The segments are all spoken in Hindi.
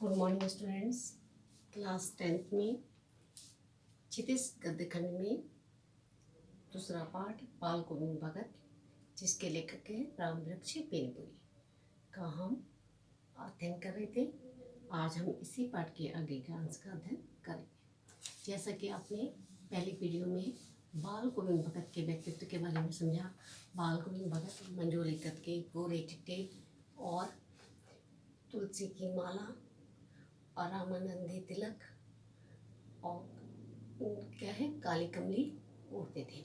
Good morning students. Class 10th में क्षितिज गद्यखंड में दूसरा पाठ बाल गोविंद भगत, जिसके लेखक हैं रामवृक्ष बेनीपुरी का हम अध्ययन कर रहे थे। आज हम इसी पाठ के आगे के अंश का अध्ययन करेंगे। जैसा कि आपने पहली वीडियो में बाल गोविंद भगत के व्यक्तित्व के बारे में समझा। बाल गोविंद भगत मंजोली के गोरे चिट्टे और तुलसी की माला और रामानंदी तिलक और क्या है काली कमली ओढ़ते थे,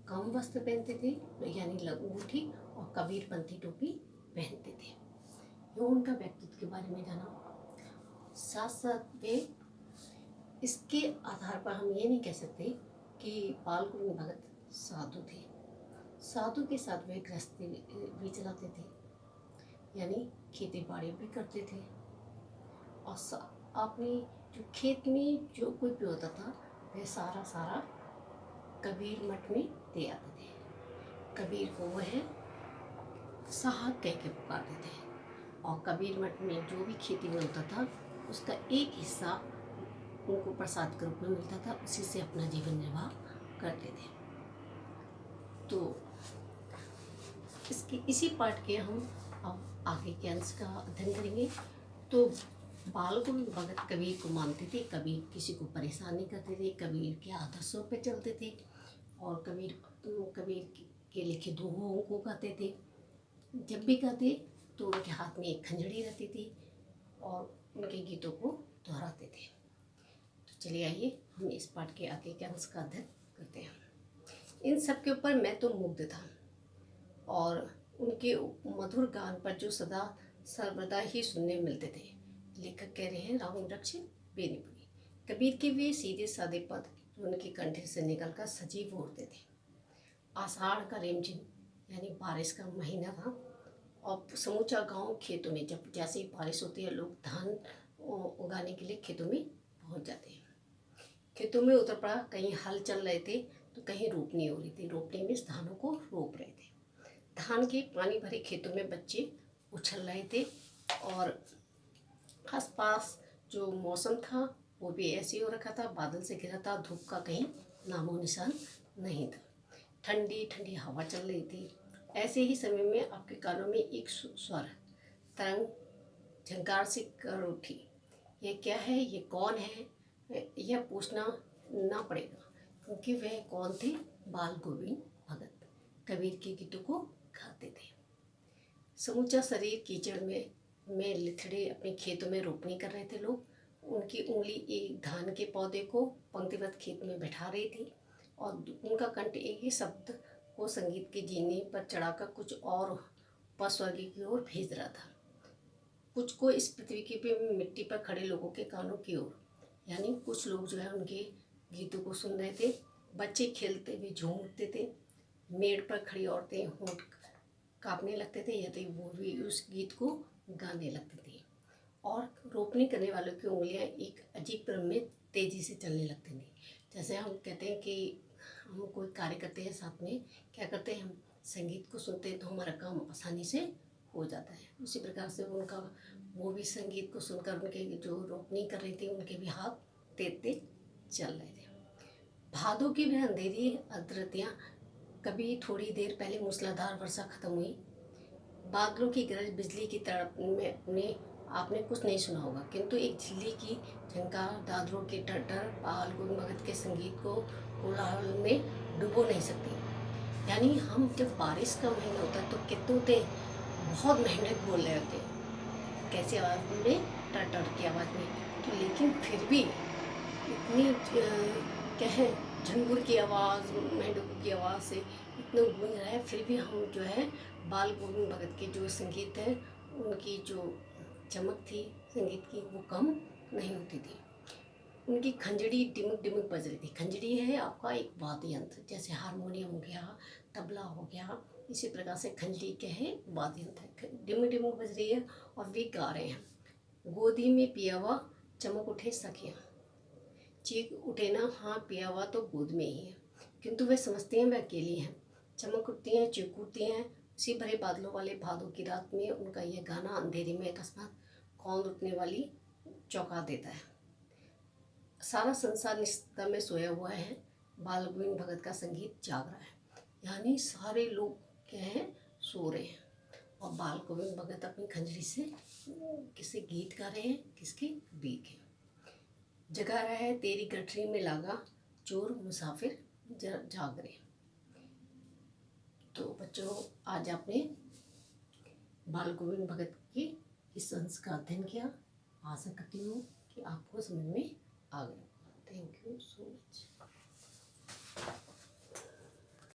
कम वस्त्र पहनते थे यानी अंगूठी और कबीरपंथी टोपी पहनते थे। ये उनका व्यक्तित्व के बारे में जाना। साथ साथ वे इसके आधार पर हम ये नहीं कह सकते कि बाल गोविंद भगत साधु थे। साधु के साथ वे गृहस्थी भी चलाते थे, यानी खेती बाड़ी भी करते थे और अपने जो खेत में जो कोई भी होता था वह सारा कबीर मठ में दे आते थे। कबीर को वह साहब कह के पुकारते थे और कबीर मठ में जो भी खेती में होता था उसका एक हिस्सा उनको प्रसाद के रूप में मिलता था, उसी से अपना जीवन निर्वाह करते थे। तो इसी पाठ के हम अब आगे के अंश का अध्ययन करेंगे। तो बाल गोविंद भगत कबीर को मानते थे, कबीर किसी को परेशान नहीं करते थे, कबीर के आदर्शों पे चलते थे और कबीर के लिखे दोहों को गाते थे। जब भी गाते तो उनके हाथ में एक खंजड़ी रहती थी और उनके गीतों को दोहराते थे। तो चलिए आइए हम इस पाठ के आगे के अंश का अध्ययन करते हैं। इन सब के ऊपर मैं तो मुग्ध था और उनके मधुर गान पर जो सदा सर्वदा ही सुनने मिलते थे। लेखक कह रहे हैं रामवृक्ष बेनीपुरी। कबीर के वे सीधे सादे पद जो उनके कंठ से निकलकर सजीव उड़ते थे। आषाढ़ का रिमझिम यानी बारिश का महीना था और समूचा गांव खेतों में, जब जैसे ही बारिश होती है लोग धान उगाने के लिए खेतों में पहुंच जाते हैं। खेतों में उतर पड़ा, कहीं हल चल रहे थे तो कहीं रोपनी हो रही थी। रोपनी में धानों को रोप रहे थे। धान के पानी भरे खेतों में बच्चे उछल रहे थे और आसपास जो मौसम था वो भी ऐसे ही हो रखा था, बादल से घिरा था, धूप का कहीं नामो निशान नहीं था। ठंडी ठंडी हवा चल रही थी। ऐसे ही समय में आपके कानों में एक स्वर तरंग झंकार से कर उठी। ये क्या है, ये कौन है, यह पूछना ना पड़ेगा क्योंकि वह कौन थे? बाल गोविंद भगत कबीर के गीतों को गाते थे। समूचा शरीर कीचड़ में लिथड़े अपने खेतों में रोपनी कर रहे थे लोग। उनकी उंगली एक धान के पौधे को पंक्तिबद्ध खेत में बैठा रही थी और उनका कंठ एक ही शब्द को संगीत के जीने पर चढ़ाकर कुछ और स्वर्ग की ओर भेज रहा था, कुछ को इस पृथ्वी की पे मिट्टी पर खड़े लोगों के कानों की ओर। यानी कुछ लोग जो है उनके गीतों को सुन रहे थे। बच्चे खेलते हुए झूम उठते थे। मेड़ पर खड़ी औरतें होंठ कांपने लगते थे, यदि वो भी उस गीत को गाने लगते थे और रोपनी करने वालों की उंगलियां एक अजीब क्रम में तेज़ी से चलने लगती थी। जैसे हम कहते हैं कि हम कोई कार्य करते हैं, साथ में क्या करते हैं, हम संगीत को सुनते हैं तो हमारा काम आसानी से हो जाता है। उसी प्रकार से उनका वो भी संगीत को सुनकर उनके जो रोपनी कर रही थी उनके भी हाथ तेज तेज चल रहे थे। भादों की वह अंधेरी अद्रतियाँ, कभी थोड़ी देर पहले मूसलाधार वर्षा खत्म हुई। बादलों की गरज, बिजली की तड़प में आपने कुछ नहीं सुना होगा, किंतु एक झिल्ली की झंकार, दादरों के टटर बाल गोविंद भगत के संगीत को कोलाहल में डुबो नहीं सकती। यानी हम जब बारिश का महीना होता है तो कितने होते बहुत मेहनत बोल रहे होते, कैसी आवाज़ में, टटर की आवाज़ में। तो लेकिन फिर भी इतनी क्या है, झंगुर की आवाज़, मेंढकों की आवाज़ से इतना गूंज रहा है, फिर भी हम जो है बाल गोविंद भगत के जो संगीत है उनकी जो चमक थी संगीत की वो कम नहीं होती थी। उनकी खंजड़ी डिमुक डिमुक बज रही थी। खंजड़ी है आपका एक वाद्य यंत्र, जैसे हारमोनियम हो गया, तबला हो गया, इसी प्रकार से खंजड़ी क्या है, वाद्य यंत्र है। डिमुक डिमुक बज रही है और वे गा रहे हैं। गोदी में पिया हुआ चमक उठे सखियाँ, चीख उठे ना, हाँ पिया हुआ तो गोद में ही है, किंतु वे समझती हैं वे अकेली हैं। चमक उठती हैं, चीख उठती हैं। उसी भरे बादलों वाले भादों की रात में उनका यह गाना अंधेरे में अकस्मात कौन उठने वाली चौंका देता है। सारा संसार निस्तब्धता में सोया हुआ है, बाल गोविंद भगत का संगीत जाग रहा है। यानी सारे लोग क्या हैं, सो रहे हैं और बाल गोविंद भगत अपनी खंजरी से किसे गीत गा रहे हैं, किसके, कबीर के। जगा रहा है तेरी गठरी में लागा, चोर मुसाफिर जाग रहे। तो बच्चों, आज आपने बाल गोविंद भगत की इस अंश का अध्ययन किया। आशा करती हूँ कि आपको समझ में आ गया। Thank you so much.